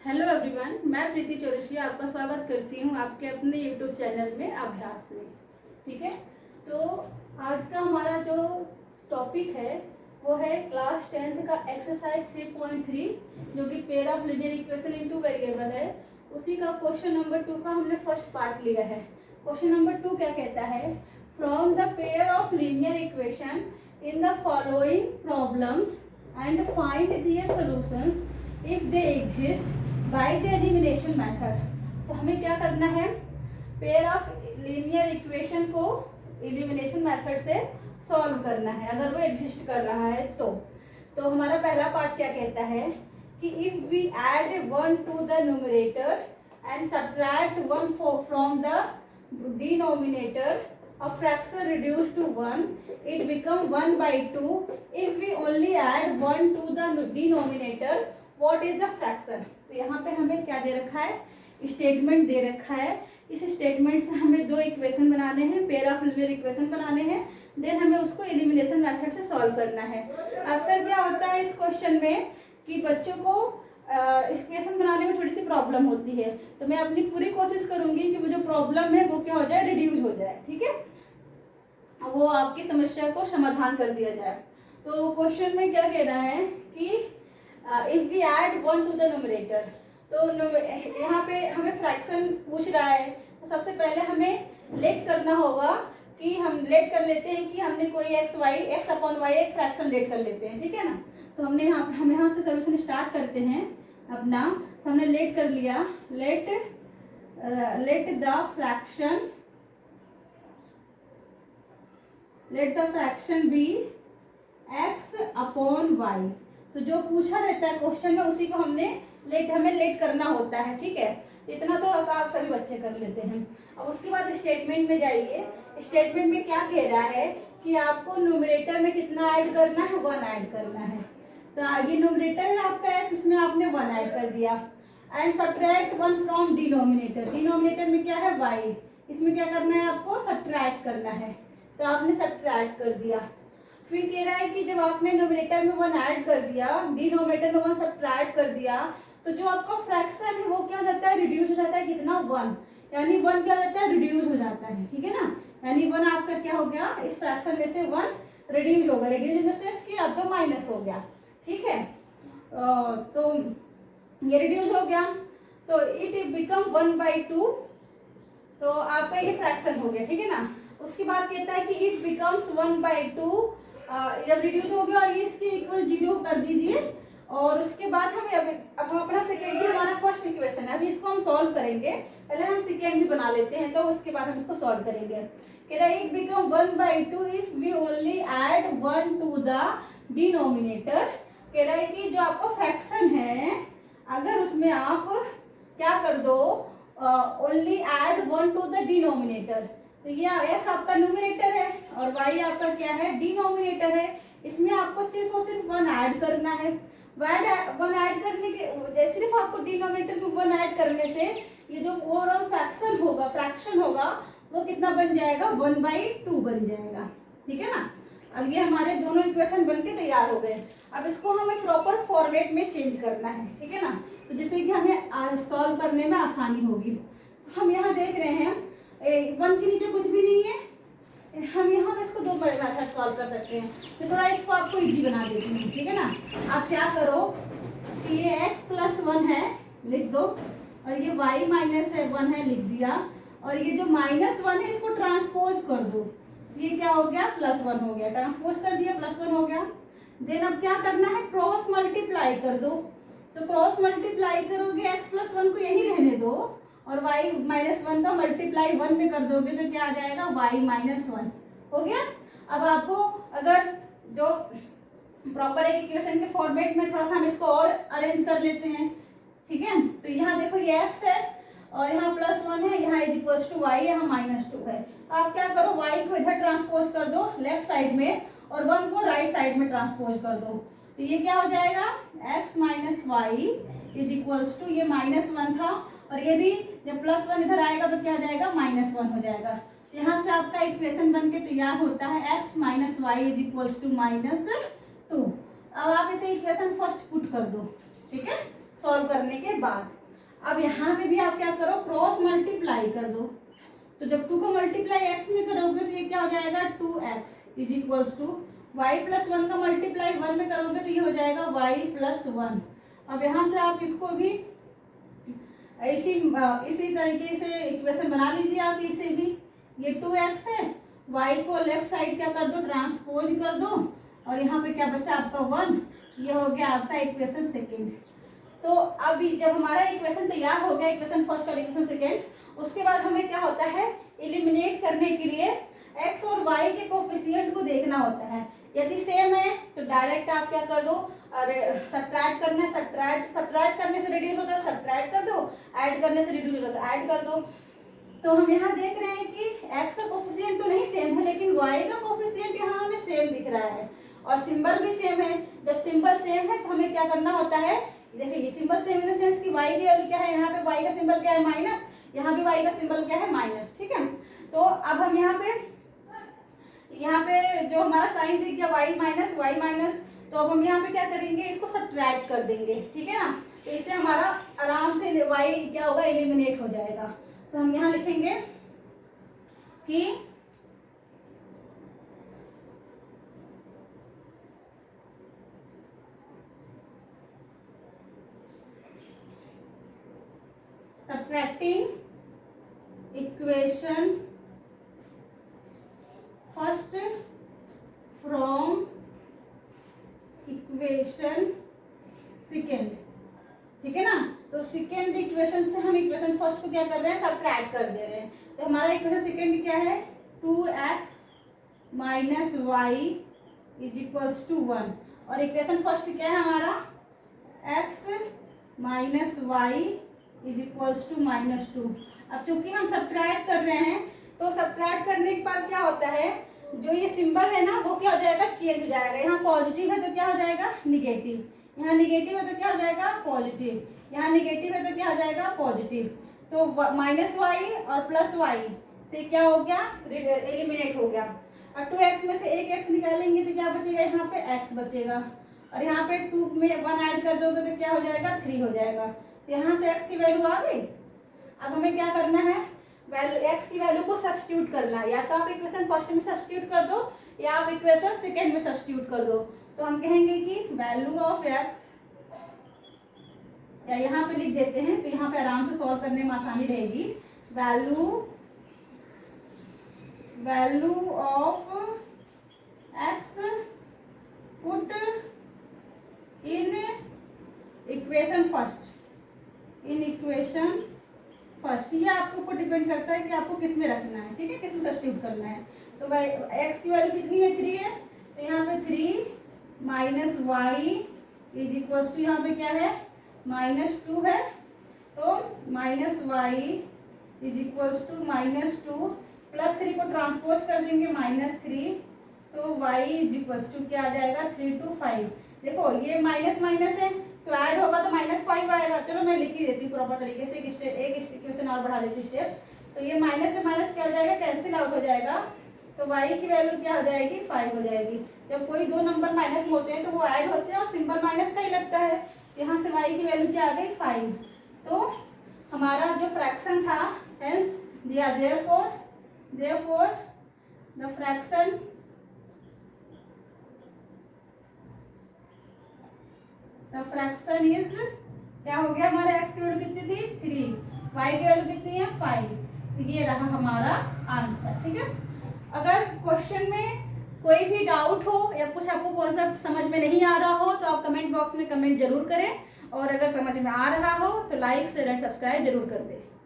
Hello everyone, मैं प्रीति चौरसिया आपका स्वागत करती हूँ आपके अपने यूट्यूब चैनल में अभ्यास में। ठीक है, तो आज का हमारा जो टॉपिक है वो है क्लास 10th का एक्सरसाइज 3.3 जो कि pair of linear equation in two variable है। उसी का क्वेश्चन नंबर 2 का हमने फर्स्ट पार्ट लिया है। क्वेश्चन नंबर 2 क्या कहता है? From the pair of linear equation in the following problems and find their solutions if they exist by the elimination method. तो हमें क्या करना है? पेयर ऑफ लीनियर इक्वेशन को एलिमिनेशन मेथड से सॉल्व करना है अगर वो एग्जिस्ट कर रहा है तो हमारा पहला पार्ट क्या कहता है कि if we add 1 to the numerator and subtract 1 from the denominator a fraction reduced to 1 it become 1/2 if we only add 1 to the denominator what is the fraction। तो यहाँ पे हमें क्या दे रखा है? स्टेटमेंट दे रखा है। इस स्टेटमेंट से हमें दो इक्वेशन बनाने हैं, पेयर ऑफ लीनियर इक्वेशन बनाने हैं, देन हमें उसको एलिमिनेशन मेथड से सॉल्व करना है। अक्सर क्या होता है इस क्वेश्चन में कि बच्चों को इक्वेशन बनाने में थोड़ी सी प्रॉब्लम होती है, तो मैं अपनी पूरी कोशिश करूंगी कि वो जो प्रॉब्लम है वो क्या हो जाए, रिड्यूस हो जाए। ठीक है, वो आपकी समस्या को समाधान कर दिया जाए। तो क्वेश्चन में क्या कह रहा है कि if we add 1 to the numerator, तो यहाँ पे हमें फ्रैक्शन पूछ रहा है, तो सबसे पहले हमें लेट करना होगा कि हम लेट कर लेते हैं कि हमने कोई x अपॉन वाई एक फ्रैक्शन लेट कर लेते हैं। ठीक है ना, तो हम यहाँ से सोल्यूशन स्टार्ट करते हैं अपना। तो हमने लेट कर लिया, let the fraction be x upon y. तो जो पूछा रहता है क्वेश्चन में उसी को हमें लेट करना होता है। ठीक है, इतना तो आप सभी बच्चे कर लेते हैं। अब उसके बाद स्टेटमेंट में जाइए। स्टेटमेंट में क्या कह रहा है कि आपको न्यूमरेटर में कितना ऐड करना है? 1 ऐड करना है। तो आगे न्यूमरेटर है आपका x, इसमें आपने 1 ऐड कर दिया। And subtract 1 from denominator, denominator में क्या है? y, इसमें क्या करना है? आपको सब्ट्रैक्ट करना है। तो आपने सब्ट्रैक्ट कर दिया। फिर कह रहा है कि जब आपने न्यूमरेटर में 1 ऐड कर दिया, डिनोमिनेटर में 1 सब्ट्रैक्ट कर दिया, तो जो आपका फ्रैक्शन है वो क्या हो जाता है? रिड्यूस हो जाता है। कितना? 1, यानी 1 क्या हो जाता है? रिड्यूस हो जाता है। ठीक है ना, यानी 1 आपका क्या हो गया? इस फ्रैक्शन में से 1 रिड्यूस होगा। रिड्यूस इन द सेंस कि आपका माइनस हो गया। ठीक है, तो ये रिड्यूस हो गया तो इट बिकम 1/2। तो आपका ये फ्रैक्शन हो गया। ठीक है ना, उसके बाद कहता है कि इट बिकम्स 1/2 जब रिड्यूस हो गया और ये इसके इक्वल 0 कर दीजिए। और उसके बाद हमें अब हम अपना सेकेंड, हमारा फर्स्ट इक्वेशन है, अभी इसको हम सॉल्व करेंगे। पहले हम सेकेंड भी बना लेते हैं, तो उसके बाद हम इसको सॉल्व करेंगे। कह रहा है it become 1/2 if we only add 1 to the denominator. कह रहा है कि जो आपका फ्रैक्शन है अगर उसमें आप क्या कर दो, only add 1 to the denominator. तो ये x आपका न्यूमरेटर है और y आपका क्या है? डिनोमिनेटर है। इसमें आपको सिर्फ और सिर्फ 1 ऐड करना है। 1 ऐड करने के सिर्फ आपको डिनोमिनेटर में 1 ऐड करने से ये जो ओवरऑल फ्रैक्शन होगा वो कितना बन जाएगा? 1/2 बन जाएगा। ठीक है ना, अब ये हमारे दोनों इक्वेशन बन के तैयार हो गए। अब इसको हमें प्रॉपर फॉर्मेट में चेंज करना है। ठीक है ना, तो जिससे कि हमें सॉल्व करने में आसानी होगी। तो हम यहाँ देख रहे हैं 1 के नीचे कुछ भी नहीं है, हम यहाँ पे इसको 2 मेथड सॉल्व कर सकते हैं। तो थोड़ा इसको आपको इजी बना देती हूँ। ठीक है ना, आप क्या करो कि ये x + 1 है लिख दो, और ये y - 1 है लिख दिया, और ये जो -1 है इसको ट्रांसपोज कर दो। ये क्या हो गया? +1 हो गया। ट्रांसपोज कर दिया, +1 हो गया। देन अब क्या करना है? क्रॉस मल्टीप्लाई कर दो। तो क्रॉस मल्टीप्लाई करोगे, x + 1 को यही रहने दो और y - 1 का मल्टीप्लाई 1 में कर दोगे तो क्या आ जाएगा? y - 1 हो गया। अब आपको अगर जो प्रॉपर एक इक्वेशन के फॉर्मेट में थोड़ा सा हम इसको और अरेंज कर लेते हैं। ठीक है, तो यहाँ देखो ये x है और यहाँ +1 है, यहाँ = y, यहाँ -2 है। तो आप क्या करो, y को इधर ट्रांसपोज कर दो लेफ्ट साइड में और 1 को राइट साइड में ट्रांसपोज कर दो। तो ये क्या हो जाएगा? x - y = ये -1 था और ये भी जब +1 इधर आएगा तो क्या हो जाएगा? -1 हो जाएगा। यहाँ से आपका इक्वेशन बन के तैयार होता है x - y = -2। अब आप इसे इक्वेशन फर्स्ट पुट कर दो। ठीक है, सॉल्व करने के बाद। अब यहाँ पे भी आप क्या करो, क्रॉस मल्टीप्लाई कर दो। तो जब 2 को मल्टीप्लाई x में करोगे तो ये क्या हो जाएगा 2x is equals to y plus 1 का मल्टीप्लाई 1 में करोगे तो ये हो जाएगा y प्लस 1। अब यहाँ से आप इसको भी इसी तरीके से इक्वेशन बना लीजिए आप इसे भी। ये 2x है, y को लेफ्ट साइड क्या कर दो, ट्रांसपोज कर दो, और यहाँ पे क्या बचा आपका 1। ये हो गया आपका इक्वेशन सेकेंड। तो अभी जब हमारा इक्वेशन तैयार हो गया, इक्वेशन फर्स्ट और इक्वेशन सेकेंड, उसके बाद हमें क्या होता है, एलिमिनेट करने के लिए x और y के कोफिशिएंट को देखना होता है। यदि सेम है तो डायरेक्ट आप क्या कर दो, और सब्ट्रैक्ट करना है, सब्ट्रैक्ट करने से रिड्यूस होता है सब्ट्रैक्ट कर दो, ऐड करने से रिड्यूस होता है ऐड कर दो। तो हम यहाँ देख रहे हैं कि x का कोफिशिएंट तो नहीं सेम है, लेकिन y का कोफिशिएंट यहाँ हमें सेम दिख रहा है, और सिंबल भी सेम है। जब सिंबल सेम है तो हमें क्या करना होता है, देखिए ये symbol same in the sense कि y की वैल्यू क्या है, यहाँ पे y का सिंबल क्या है माइनस, यहाँ भी y का सिंबल क्या है माइनस, ठीक है। तो अब हम यहाँ पे जो हमारा साइन दिख गया y माइनस, तो अब हम यहाँ पे क्या करेंगे, इसको सब्ट्रैक्ट कर देंगे, ठीक है ना। तो इससे हमारा आराम से y क्या होगा, एलिमिनेट हो जाएगा। तो हम यहाँ लिखेंगे कि subtracting equation first from equation second, ठीक है ना। तो सेकेंड इक्वेशन से हम इक्वेशन फर्स्ट को क्या कर रहे हैं, सब्ट्रैक्ट कर दे रहे हैं। तो हमारा इक्वेशन सेकेंड क्या है, 2x minus y is equals to 1, और इक्वेशन फर्स्ट क्या है हमारा, x minus y is equals to -2। अब चूंकि हम सब्ट्रैक्ट कर रहे हैं, तो सब्ट्रैक्ट करने के बाद क्या होता है, जो ये सिंबल है ना वो क्या हो जाएगा, चेंज हो जाएगा। यहाँ पॉजिटिव है तो क्या हो जाएगा निगेटिव, यहाँ निगेटिव है तो क्या हो जाएगा पॉजिटिव, यहाँ निगेटिव है तो क्या हो जाएगा पॉजिटिव। तो -y और +y से क्या हो गया, एलिमिनेट हो गया। और 2x में से एक x निकालेंगे तो क्या बचेगा, यहाँ पे x बचेगा, और यहाँ पे 2 में 1 ऐड कर दोगे तो क्या हो जाएगा 3 हो जाएगा। तो यहाँ से x की वैल्यू आ गई। अब हमें क्या करना है, वैल्यू x की वैल्यू को सब्स्टिट्यूट करना है, या तो आप इक्वेशन फर्स्ट में सब्स्टिट्यूट कर दो या आप इक्वेशन सेकेंड में सब्स्टिट्यूट कर दो। तो हम कहेंगे कि वैल्यू ऑफ x, या यहाँ पे लिख देते हैं तो यहाँ पे आराम से सॉल्व करने में आसानी रहेगी। Value of x put in equation first, ये आपके ऊपर डिपेंड करता है कि आपको किस में रखना है, ठीक है, किस में सब्स्टिट्यूट करना है। तो x की वैल्यू कितनी है 3 है, तो यहाँ पे 3 minus y is equals to, यहाँ पे क्या है -2 है, तो -y इज इक्वल्स टू -2 +3 को ट्रांसपोज कर देंगे -3, तो y इज इक्वल्स टू क्या आ जाएगा 3 to 5। देखो ये माइनस है तो ऐड होगा तो -5 आएगा। चलो मैं लिख ही देती हूँ प्रॉपर तरीके से, एक इक्वेशन और बढ़ा देती स्टेप। तो ये माइनस से माइनस क्या हो जाएगा, कैंसिल आउट हो जाएगा, तो y की वैल्यू क्या हो जाएगी 5 हो जाएगी। जब कोई दो नंबर माइनस में होते हैं तो वो ऐड होते हैं और सिंबल माइनस का ही लगता है। यहाँ से y की वैल्यू क्या आ गई 5। तो हमारा जो फ्रैक्शन था, hence therefore the fraction is, क्या हो गया, हमारे x की वैल्यू कितनी थी 3, y की वैल्यू कितनी है 5। तो ये रहा हमारा आंसर, ठीक है। अगर क्वेश्चन में कोई भी डाउट हो या कुछ आपको कॉन्सेप्ट समझ में नहीं आ रहा हो तो आप कमेंट बॉक्स में कमेंट जरूर करें, और अगर समझ में आ रहा हो तो लाइक शेयर एंड सब्सक्राइब जरूर कर दें।